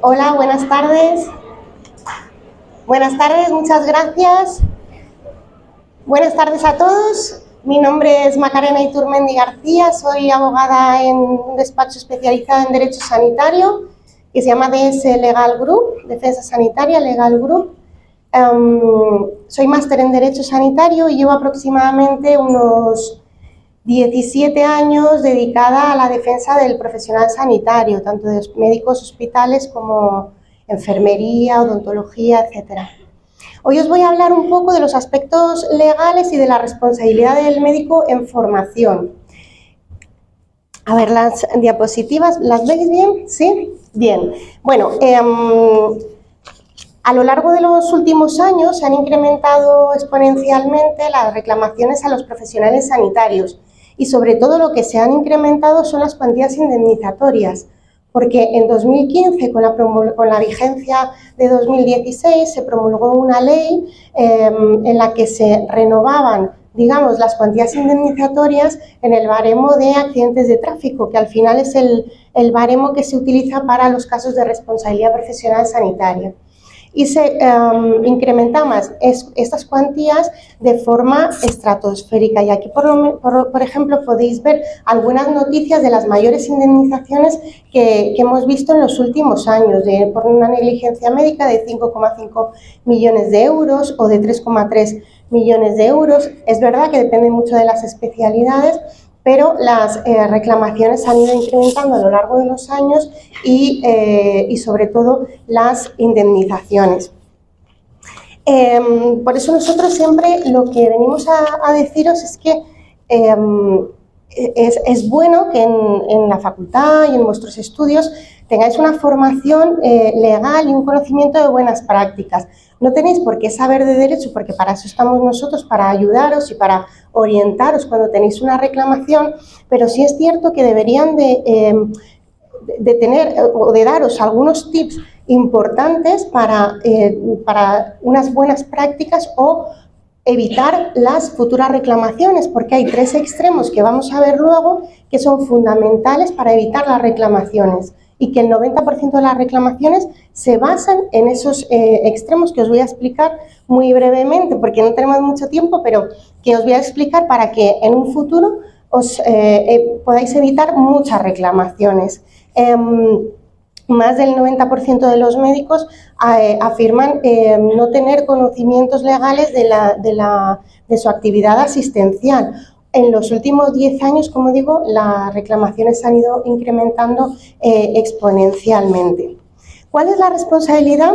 Hola, buenas tardes. Buenas tardes, muchas gracias. Buenas tardes a todos. Mi nombre es Macarena Iturmendi García, soy abogada en un despacho especializado en Derecho Sanitario que se llama DS Legal Group, Defensa Sanitaria Legal Group. Soy máster en Derecho Sanitario y llevo aproximadamente unos 17 años dedicada a la defensa del profesional sanitario, tanto de médicos, hospitales como enfermería, odontología, etc. Hoy os voy a hablar un poco de los aspectos legales y de la responsabilidad del médico en formación. A ver, las diapositivas, ¿las veis bien? ¿Sí? Bien. Bueno, a lo largo de los últimos años se han incrementado exponencialmente las reclamaciones a los profesionales sanitarios y sobre todo lo que se han incrementado son las cuantías indemnizatorias, porque en 2015, con la vigencia de 2016, se promulgó una ley en la que se renovaban, digamos, las cuantías indemnizatorias en el baremo de accidentes de tráfico, que al final es el baremo que se utiliza para los casos de responsabilidad profesional sanitaria. Y se incrementan estas cuantías de forma estratosférica. Y aquí, por ejemplo, podéis ver algunas noticias de las mayores indemnizaciones que hemos visto en los últimos años, por una negligencia médica de 5,5 millones de euros o de 3,3 millones de euros. Es verdad que depende mucho de las especialidades, pero las reclamaciones han ido incrementando a lo largo de los años y sobre todo las indemnizaciones. Por eso nosotros siempre lo que venimos a deciros es que es bueno que en la facultad y en vuestros estudios tengáis una formación legal y un conocimiento de buenas prácticas. No tenéis por qué saber de derecho, porque para eso estamos nosotros, para ayudaros y para orientaros cuando tenéis una reclamación, pero sí es cierto que deberían de tener o de daros algunos tips importantes para unas buenas prácticas o evitar las futuras reclamaciones, porque hay tres extremos que vamos a ver luego que son fundamentales para evitar las reclamaciones y que el 90% de las reclamaciones se basan en esos extremos que os voy a explicar muy brevemente, porque no tenemos mucho tiempo, pero que os voy a explicar para que en un futuro os podáis evitar muchas reclamaciones. Más del 90% de los médicos afirman no tener conocimientos legales de su actividad asistencial. En los últimos 10 años, como digo, las reclamaciones se han ido incrementando exponencialmente. ¿Cuál es la responsabilidad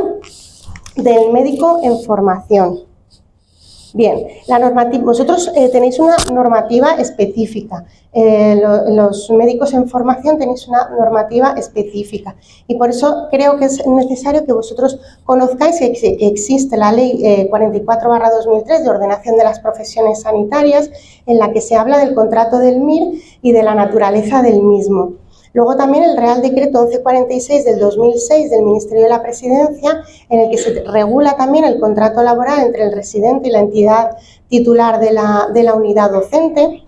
del médico en formación? Bien, vosotros tenéis una normativa específica, los médicos en formación tenéis una normativa específica y por eso creo que es necesario que vosotros conozcáis que existe la Ley 44/2003 de ordenación de las profesiones sanitarias, en la que se habla del contrato del MIR y de la naturaleza del mismo. Luego también el Real Decreto 1146 del 2006 del Ministerio de la Presidencia, en el que se regula también el contrato laboral entre el residente y la entidad titular de la unidad docente.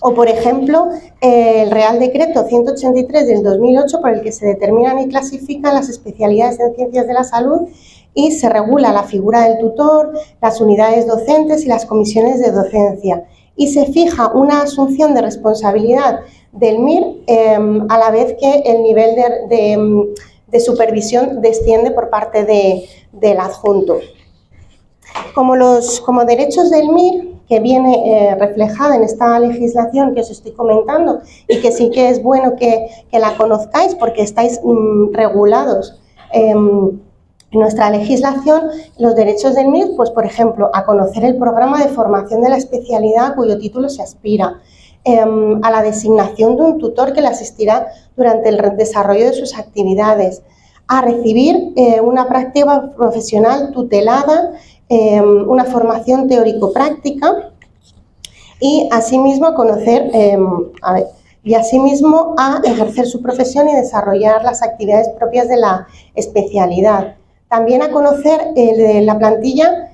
O, por ejemplo, el Real Decreto 183 del 2008, por el que se determinan y clasifican las especialidades en ciencias de la salud y se regula la figura del tutor, las unidades docentes y las comisiones de docencia. Y se fija una asunción de responsabilidad del MIR a la vez que el nivel de supervisión desciende por parte del adjunto. Como derechos del MIR, que viene reflejada en esta legislación que os estoy comentando y que sí que es bueno que la conozcáis porque estáis regulados en nuestra legislación, los derechos del MIR, pues por ejemplo, a conocer el programa de formación de la especialidad a cuyo título se aspira, a la designación de un tutor que le asistirá durante el desarrollo de sus actividades, a recibir una práctica profesional tutelada, una formación teórico-práctica y asimismo a conocer, a ejercer su profesión y desarrollar las actividades propias de la especialidad. También a conocer la plantilla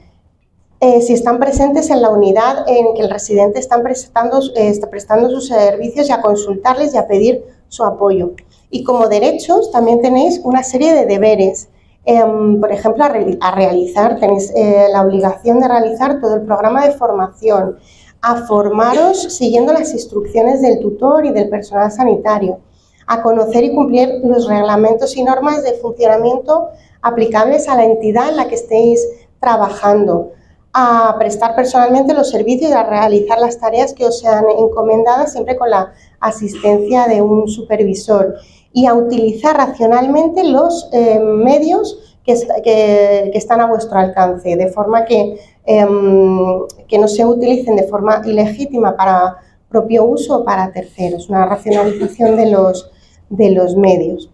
si están presentes en la unidad en que el residente está prestando sus servicios y a consultarles y a pedir su apoyo. Y como derechos también tenéis una serie de deberes. Por ejemplo, a realizar, tenéis la obligación de realizar todo el programa de formación, a formaros siguiendo las instrucciones del tutor y del personal sanitario, a conocer y cumplir los reglamentos y normas de funcionamiento aplicables a la entidad en la que estéis trabajando, a prestar personalmente los servicios y a realizar las tareas que os sean encomendadas, siempre con la asistencia de un supervisor, y a utilizar racionalmente los medios que están a vuestro alcance, de forma que no se utilicen de forma ilegítima para propio uso o para terceros, una racionalización de los medios.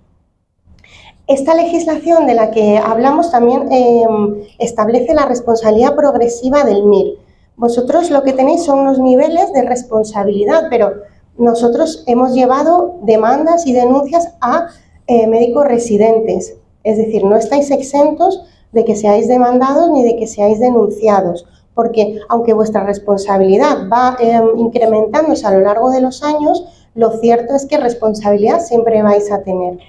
Esta legislación de la que hablamos también establece la responsabilidad progresiva del MIR. Vosotros lo que tenéis son unos niveles de responsabilidad, pero nosotros hemos llevado demandas y denuncias a médicos residentes, es decir, no estáis exentos de que seáis demandados ni de que seáis denunciados, porque aunque vuestra responsabilidad va incrementándose a lo largo de los años, lo cierto es que responsabilidad siempre vais a tener,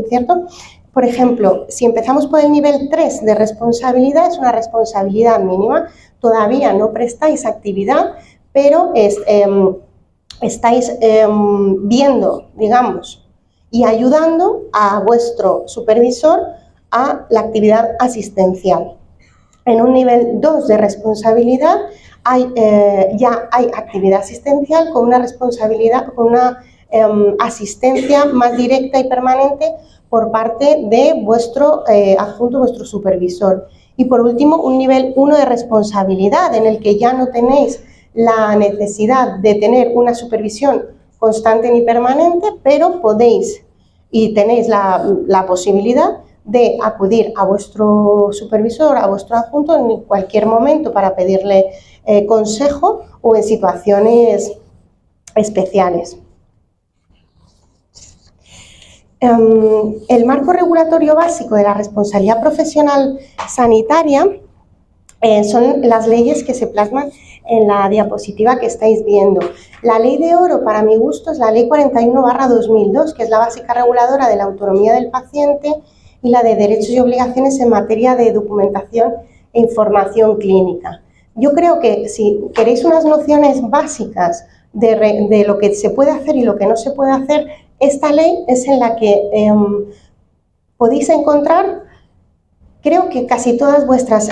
¿cierto? Por ejemplo, si empezamos por el nivel 3 de responsabilidad, es una responsabilidad mínima, todavía no prestáis actividad, pero estáis viendo, digamos, y ayudando a vuestro supervisor a la actividad asistencial. En un nivel 2 de responsabilidad ya hay actividad asistencial con una responsabilidad, con una asistencia más directa y permanente por parte de vuestro adjunto, vuestro supervisor. Y por último, un nivel 1 de responsabilidad en el que ya no tenéis la necesidad de tener una supervisión constante ni permanente, pero podéis y tenéis la posibilidad de acudir a vuestro supervisor, a vuestro adjunto en cualquier momento para pedirle consejo o en situaciones especiales. El marco regulatorio básico de la responsabilidad profesional sanitaria son las leyes que se plasman en la diapositiva que estáis viendo. La ley de oro, para mi gusto, es la ley 41/2002, que es la básica reguladora de la autonomía del paciente y la de derechos y obligaciones en materia de documentación e información clínica. Yo creo que si queréis unas nociones básicas de lo que se puede hacer y lo que no se puede hacer, esta ley es en la que podéis encontrar, creo que casi todas vuestras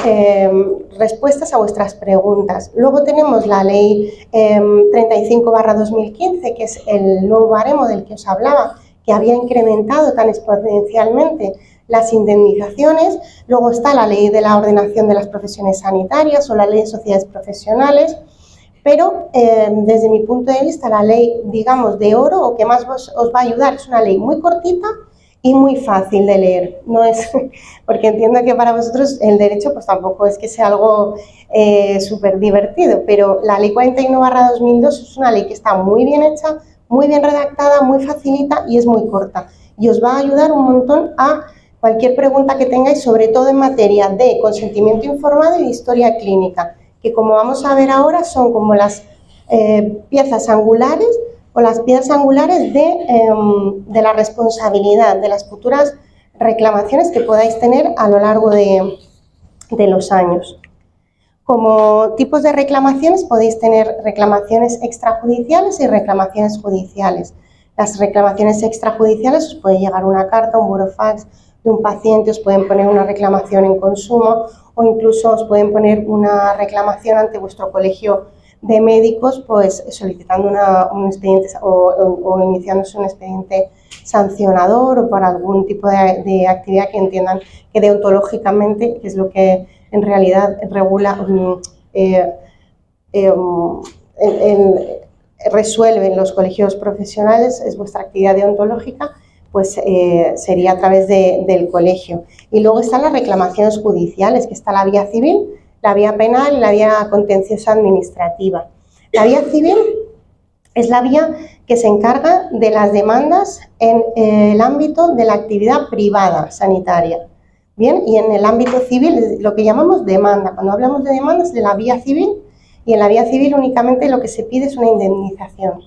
respuestas a vuestras preguntas. Luego tenemos la ley 35/2015, que es el nuevo baremo del que os hablaba, que había incrementado tan exponencialmente las indemnizaciones. Luego está la ley de la ordenación de las profesiones sanitarias o la ley de sociedades profesionales. Pero desde mi punto de vista, la ley, digamos, de oro, o que más os va a ayudar, es una ley muy cortita y muy fácil de leer. No es, porque entiendo que para vosotros el derecho pues tampoco es que sea algo súper divertido, pero la ley 41/2002 es una ley que está muy bien hecha, muy bien redactada, muy facilita y es muy corta. Y os va a ayudar un montón a cualquier pregunta que tengáis, sobre todo en materia de consentimiento informado y de historia clínica, que como vamos a ver ahora son como las piezas angulares o las piezas angulares de la responsabilidad, de las futuras reclamaciones que podáis tener a lo largo de los años. Como tipos de reclamaciones podéis tener reclamaciones extrajudiciales y reclamaciones judiciales. Las reclamaciones extrajudiciales os puede llegar una carta, un burofax de un paciente, os pueden poner una reclamación en consumo o incluso os pueden poner una reclamación ante vuestro colegio de médicos, pues solicitando un expediente o iniciándose un expediente sancionador o por algún tipo de actividad que entiendan que deontológicamente, que es lo que en realidad regula, resuelven los colegios profesionales, es vuestra actividad deontológica, pues sería a través del colegio. Y luego están las reclamaciones judiciales, que está la vía civil, la vía penal y la vía contenciosa administrativa. La vía civil es la vía que se encarga de las demandas en el ámbito de la actividad privada sanitaria. Bien, y en el ámbito civil, lo que llamamos demanda. Cuando hablamos de demandas, de la vía civil, y en la vía civil únicamente lo que se pide es una indemnización.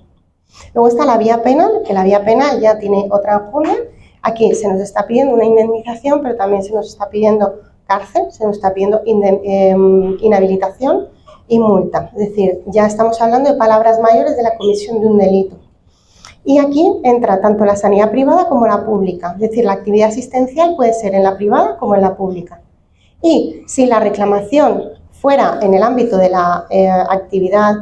Luego está la vía penal, que la vía penal ya tiene otra enjundia. Aquí se nos está pidiendo una indemnización, pero también se nos está pidiendo cárcel, se nos está pidiendo inhabilitación y multa. Es decir, ya estamos hablando de palabras mayores de la comisión de un delito. Y aquí entra tanto la sanidad privada como la pública. Es decir, la actividad asistencial puede ser en la privada como en la pública. Y si la reclamación fuera en el ámbito de la actividad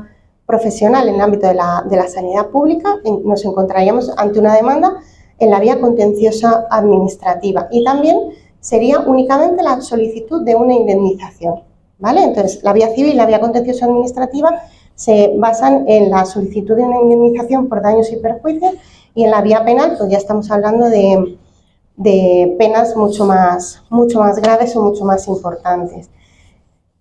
profesional, en el ámbito de la sanidad pública, nos encontraríamos ante una demanda en la vía contenciosa administrativa y también sería únicamente la solicitud de una indemnización, ¿vale? Entonces, la vía civil y la vía contenciosa administrativa se basan en la solicitud de una indemnización por daños y perjuicios y en la vía penal pues ya estamos hablando de penas mucho más graves o mucho más importantes.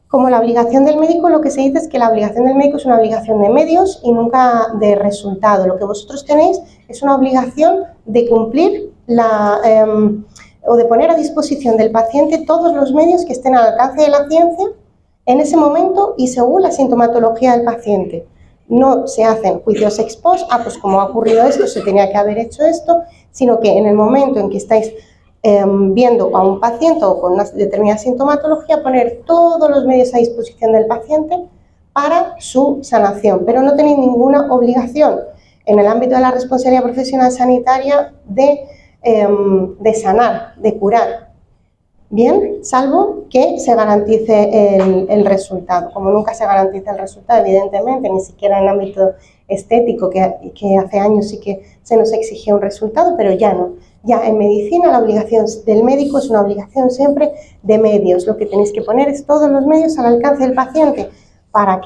Como la obligación del médico, lo que se dice es que la obligación del médico es una obligación de medios y nunca de resultado. Lo que vosotros tenéis es una obligación de cumplir o de poner a disposición del paciente todos los medios que estén al alcance de la ciencia en ese momento y según la sintomatología del paciente. No se hacen juicios ex post, pues como ha ocurrido esto, se tenía que haber hecho esto, sino que en el momento en que estáis viendo a un paciente o con una determinada sintomatología, poner todos los medios a disposición del paciente para su sanación, pero no tenéis ninguna obligación en el ámbito de la responsabilidad profesional sanitaria de sanar, de curar, bien, salvo que se garantice el resultado. Como nunca se garantiza el resultado, evidentemente, ni siquiera en el ámbito estético, que hace años sí que se nos exigía un resultado, pero ya no. Ya en medicina la obligación del médico es una obligación siempre de medios. Lo que tenéis que poner es todos los medios al alcance del paciente para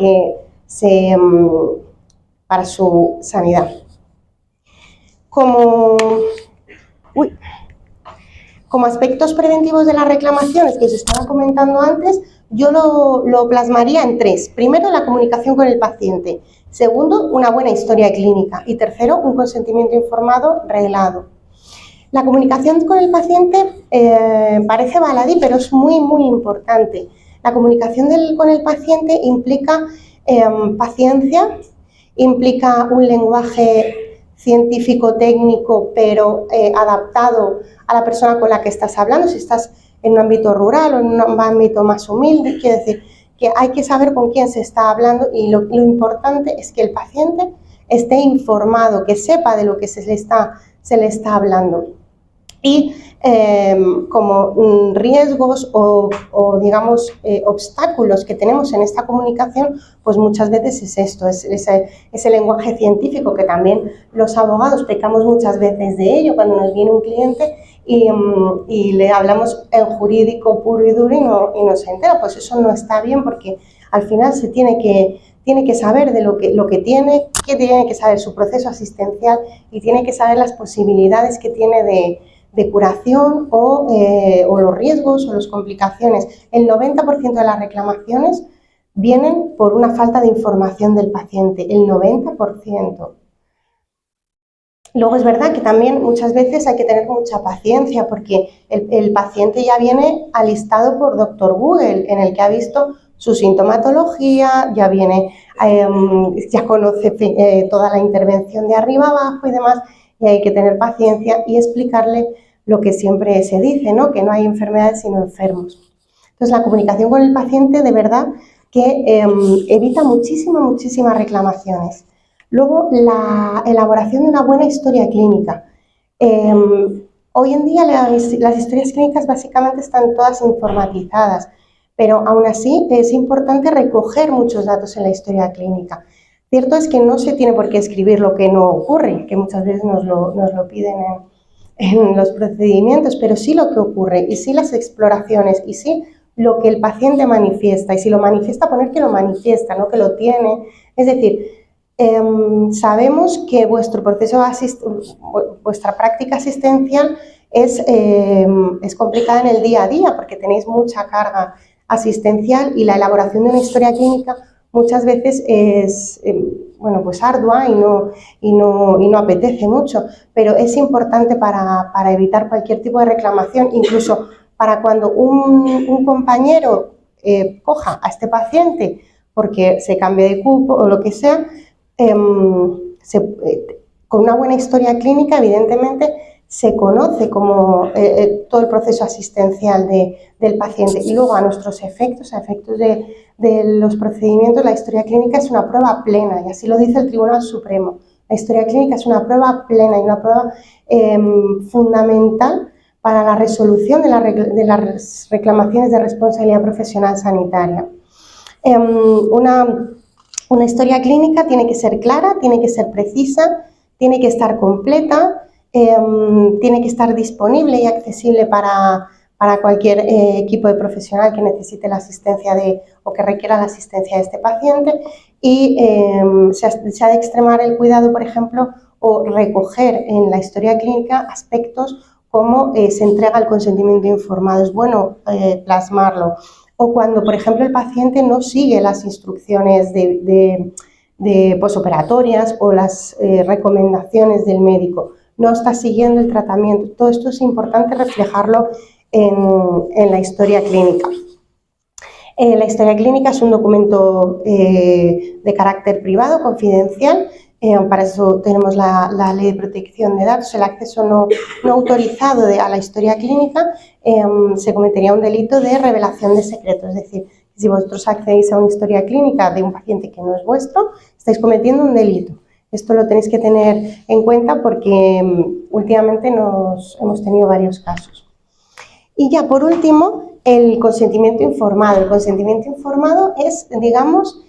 su sanidad. Como aspectos preventivos de las reclamaciones que os estaba comentando antes, yo lo plasmaría en tres. Primero, la comunicación con el paciente. Segundo, una buena historia clínica. Y tercero, un consentimiento informado reglado. La comunicación con el paciente parece baladí, pero es muy, muy importante. La comunicación con el paciente implica paciencia, implica un lenguaje científico-técnico, pero adaptado a la persona con la que estás hablando. Si estás en un ámbito rural o en un ámbito más humilde, quiere decir que hay que saber con quién se está hablando y lo importante es que el paciente esté informado, que sepa de lo que se le está hablando. Y como riesgos o digamos, obstáculos que tenemos en esta comunicación, pues muchas veces es esto, es ese lenguaje científico que también los abogados pecamos muchas veces de ello cuando nos viene un cliente y le hablamos en jurídico puro y duro y no se entera. Pues eso no está bien porque al final se tiene que saber de lo que tiene que saber su proceso asistencial y tiene que saber las posibilidades que tiene de curación o los riesgos o las complicaciones. El 90% de las reclamaciones vienen por una falta de información del paciente, el 90%. Luego es verdad que también muchas veces hay que tener mucha paciencia porque el paciente ya viene alistado por Dr. Google, en el que ha visto su sintomatología, ya conoce toda la intervención de arriba abajo y demás, y hay que tener paciencia y explicarle lo que siempre se dice, ¿no? Que no hay enfermedades sino enfermos. Entonces la comunicación con el paciente de verdad que evita muchísimas reclamaciones. Luego la elaboración de una buena historia clínica. Hoy en día las historias clínicas básicamente están todas informatizadas, pero aún así es importante recoger muchos datos en la historia clínica. Cierto es que no se tiene por qué escribir lo que no ocurre, que muchas veces nos lo piden en los procedimientos, pero sí lo que ocurre y sí las exploraciones y sí lo que el paciente manifiesta. Y si lo manifiesta, poner que lo manifiesta, no que lo tiene. Es decir, sabemos que vuestro proceso vuestra práctica asistencial es complicada en el día a día porque tenéis mucha carga asistencial y la elaboración de una historia clínica muchas veces es pues ardua y no apetece mucho, pero es importante para evitar cualquier tipo de reclamación, incluso para cuando un compañero coja a este paciente porque se cambie de cupo o lo que sea, con una buena historia clínica, evidentemente, se conoce como todo el proceso asistencial del paciente, y luego a nuestros efectos, a efectos de los procedimientos, la historia clínica es una prueba plena, y así lo dice el Tribunal Supremo. La historia clínica es una prueba plena y una prueba fundamental para la resolución de las reclamaciones de responsabilidad profesional sanitaria. Una historia clínica tiene que ser clara, tiene que ser precisa, tiene que estar completa, tiene que estar disponible y accesible para cualquier equipo de profesional que necesite la asistencia o que requiera la asistencia de este paciente, y se ha de extremar el cuidado, por ejemplo, o recoger en la historia clínica aspectos como se entrega el consentimiento informado. Es bueno plasmarlo. O cuando, por ejemplo, el paciente no sigue las instrucciones de posoperatorias o las recomendaciones del médico, no está siguiendo el tratamiento. Todo esto es importante reflejarlo en la historia clínica. La historia clínica es un documento de carácter privado, confidencial. Para eso tenemos la Ley de Protección de Datos. El acceso no autorizado a la historia clínica se cometería un delito de revelación de secretos. Es decir, si vosotros accedéis a una historia clínica de un paciente que no es vuestro, estáis cometiendo un delito. Esto lo tenéis que tener en cuenta porque últimamente hemos tenido varios casos. Y ya por último, el consentimiento informado. El consentimiento informado es, digamos,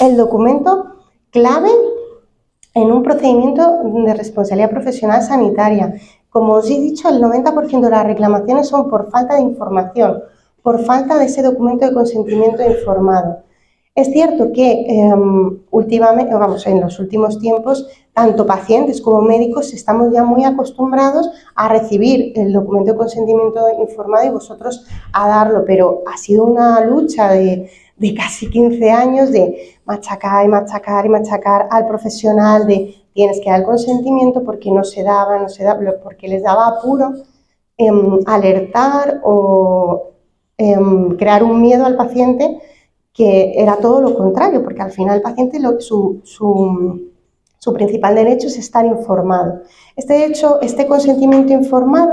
el documento clave en un procedimiento de responsabilidad profesional sanitaria. Como os he dicho, el 90% de las reclamaciones son por falta de información, por falta de ese documento de consentimiento informado. Es cierto que últimamente, en los últimos tiempos, tanto pacientes como médicos estamos ya muy acostumbrados a recibir el documento de consentimiento informado y vosotros a darlo, pero ha sido una lucha de casi 15 años de machacar y machacar y machacar al profesional de tienes que dar el consentimiento porque no se daba, porque les daba apuro alertar o crear un miedo al paciente, que era todo lo contrario, porque al final el paciente su principal derecho es estar informado. Este consentimiento informado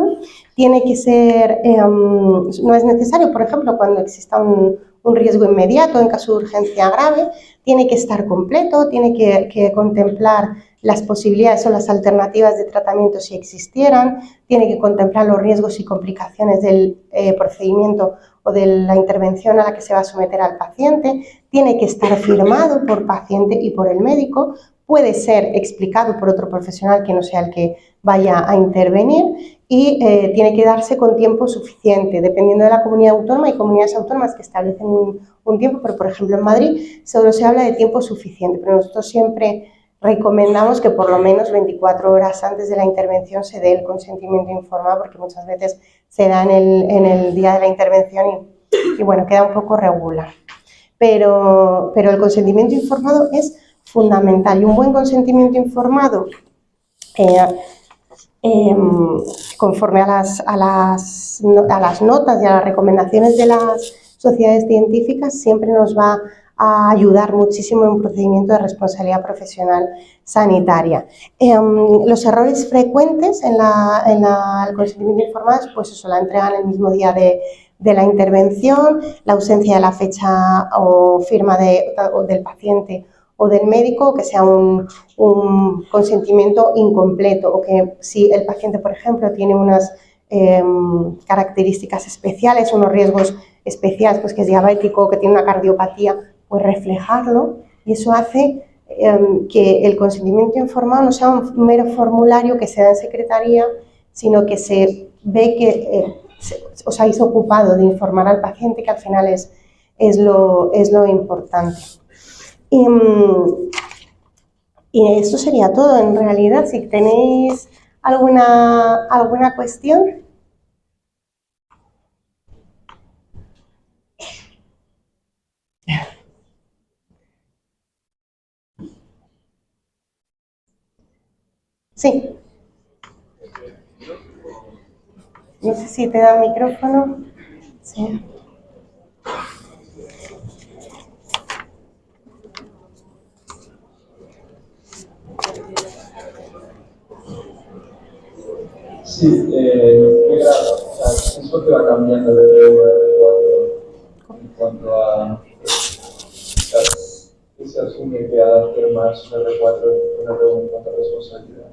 tiene que ser, no es necesario, por ejemplo, cuando exista un riesgo inmediato en caso de urgencia grave, tiene que estar completo, tiene que contemplar las posibilidades o las alternativas de tratamiento si existieran, tiene que contemplar los riesgos y complicaciones del procedimiento o de la intervención a la que se va a someter al paciente, tiene que estar firmado por paciente y por el médico, puede ser explicado por otro profesional que no sea el que vaya a intervenir y tiene que darse con tiempo suficiente, dependiendo de la comunidad autónoma. Hay comunidades autónomas que establecen un tiempo, pero por ejemplo en Madrid solo se habla de tiempo suficiente, pero nosotros siempre recomendamos que por lo menos 24 horas antes de la intervención se dé el consentimiento informado, porque muchas veces se da en el día de la intervención y bueno, queda un poco regular. Pero el consentimiento informado es fundamental, y un buen consentimiento informado conforme a las notas y a las recomendaciones de las sociedades científicas siempre nos va a ayudar muchísimo en un procedimiento de responsabilidad profesional sanitaria. Los errores frecuentes en el consentimiento informado es pues eso, la entrega en el mismo día de la intervención, la ausencia de la fecha o firma del paciente o del médico, que sea un consentimiento incompleto, o que si el paciente, por ejemplo, tiene unas características especiales, unos riesgos especiales, pues que es diabético, que tiene una cardiopatía, pues reflejarlo, y eso hace que el consentimiento informado no sea un mero formulario que se da en secretaría, sino que se ve que os habéis ocupado de informar al paciente, que al final es lo importante. Y esto sería todo en realidad. Si tenéis alguna cuestión. Sí. No sé si te da el micrófono. Sí. Sí, ¿qué grado? O sea, ¿qué es lo que va cambiando de R1 a R4 en cuanto a qué se asume que ha de hacer más un R4 que un R1 en cuanto a responsabilidad?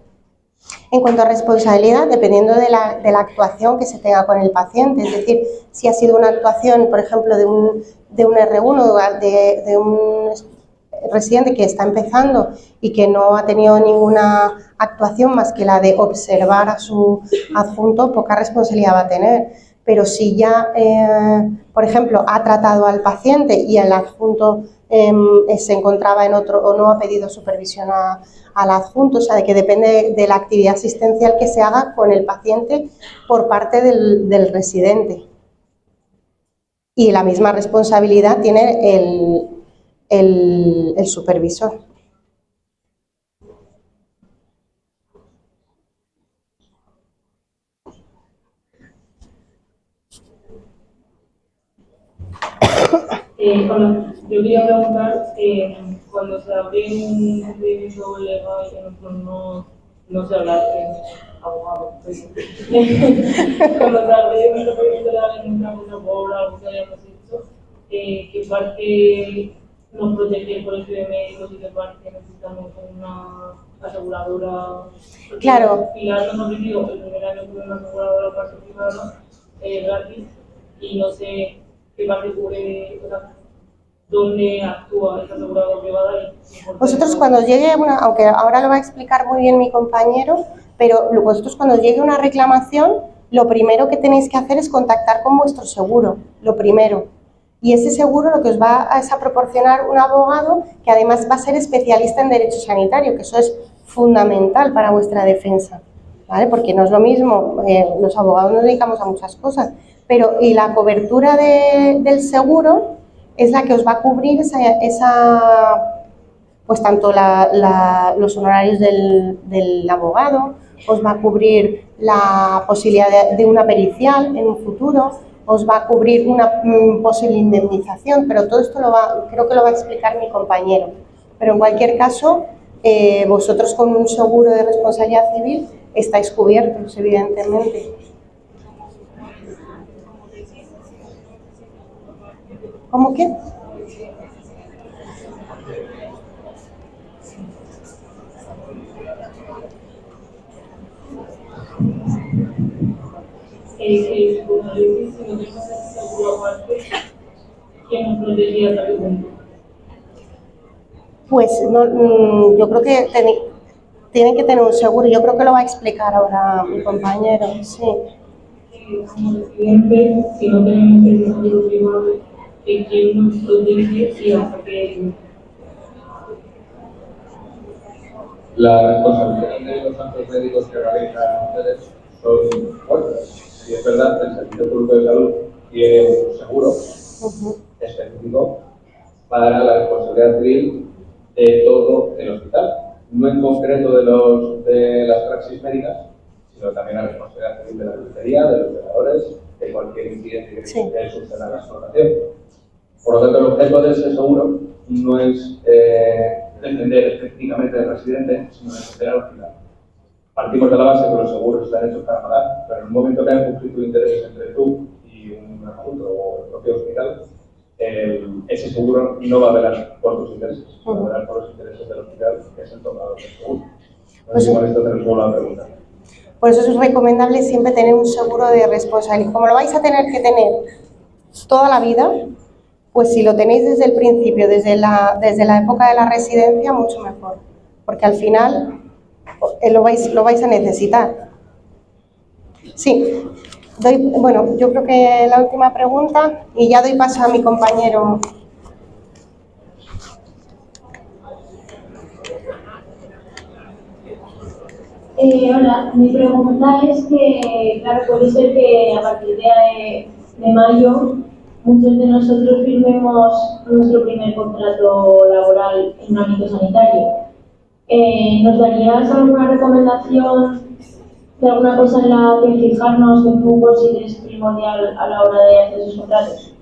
En cuanto a responsabilidad, dependiendo de la actuación que se tenga con el paciente, es decir, si ha sido una actuación, por ejemplo, de un R1, de un residente que está empezando y que no ha tenido ninguna actuación más que la de observar a su adjunto, poca responsabilidad va a tener. Pero si ya, por ejemplo, ha tratado al paciente y el adjunto se encontraba en otro o no ha pedido supervisión al adjunto, o sea, de que depende de la actividad asistencial que se haga con el paciente por parte del residente. Y la misma responsabilidad tiene el supervisor. Hola, yo quería preguntar, cuando se abre un procedimiento legal, que no se habla de abogado, pues, cuando se abre un procedimiento legal en una cosa por algo que hayamos hecho, ¿qué parte nos protege el colegio de médicos y qué parte necesitamos una aseguradora? Porque Claro. Pilar nos ha ofrecido el primer año tuve una aseguradora particular gratis y no sé qué parte cubre, dónde actúa esa aseguradora privada. Vosotros cuando llegue aunque ahora lo va a explicar muy bien mi compañero, pero vosotros cuando llegue una reclamación, lo primero que tenéis que hacer es contactar con vuestro seguro, lo primero. Y ese seguro lo que os va a proporcionar un abogado que además va a ser especialista en derecho sanitario, que eso es fundamental para vuestra defensa, ¿vale? Porque no es lo mismo, los abogados nos dedicamos a muchas cosas, pero y la cobertura del seguro es la que os va a cubrir pues tanto los honorarios del abogado, os va a cubrir la posibilidad de una pericial en un futuro, os va a cubrir una posible indemnización, pero todo esto creo que lo va a explicar mi compañero. Pero en cualquier caso, vosotros con un seguro de responsabilidad civil estáis cubiertos, evidentemente. ¿Cómo qué? Si no tenemos ese seguro aparte, ¿quién nos protegería hasta qué punto? Pues no, yo creo que tienen que tener un seguro. Yo creo que lo va a explicar ahora mi compañero. Sí. Como residente, si no tenemos ese seguro privado, ¿quién nos protege y hasta qué punto? La responsabilidad de los actos médicos que realizan ustedes son fuertes. Y es verdad, el Servicio Público de Salud tiene un seguro específico para la responsabilidad civil de todo el hospital. No en concreto de las praxis médicas, sino también la responsabilidad civil de la peluquería, de los veladores, de cualquier incidente que suceda en la explotación. Por lo tanto, el objeto de ese seguro no es defender específicamente al residente, sino defender al hospital. Partimos de la base que los seguros están hechos para pagar, pero en un momento que hay un conflicto de intereses entre tú y un adjunto o el propio hospital, ese seguro no va a velar por tus intereses, va a velar por los intereses del hospital, que es el tomador del seguro. No sé si con esto te respondo la pregunta. Por eso es recomendable siempre tener un seguro de responsabilidad. Como lo vais a tener que tener toda la vida, pues si lo tenéis desde el principio, desde la época de la residencia, mucho mejor. Porque al final lo vais a necesitar. Sí. Bueno, yo creo que la última pregunta y ya doy paso a mi compañero. Hola, mi pregunta es que, claro, puede ser que a partir de mayo muchos de nosotros firmemos nuestro primer contrato laboral en un ámbito sanitario. ¿Nos darías alguna recomendación de alguna cosa en la que fijarnos que tú consideres primordial a la hora de hacer esos contratos?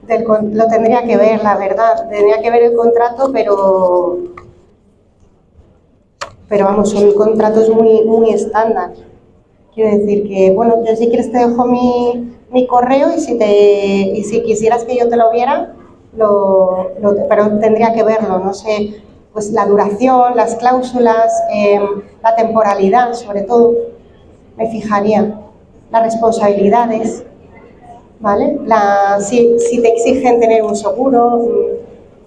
Lo tendría que ver, la verdad. Tendría que ver el contrato, pero vamos, son contratos muy estándar. Quiero decir que, bueno, yo si quieres te dejo mi correo y si quisieras que yo te lo viera, pero tendría que verlo, no sé, pues la duración, las cláusulas, la temporalidad, sobre todo, me fijaría, las responsabilidades, ¿vale? Si te exigen tener un seguro,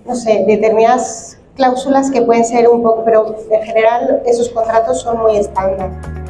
no sé, determinadas cláusulas que pueden ser un poco, pero en general esos contratos son muy estándar.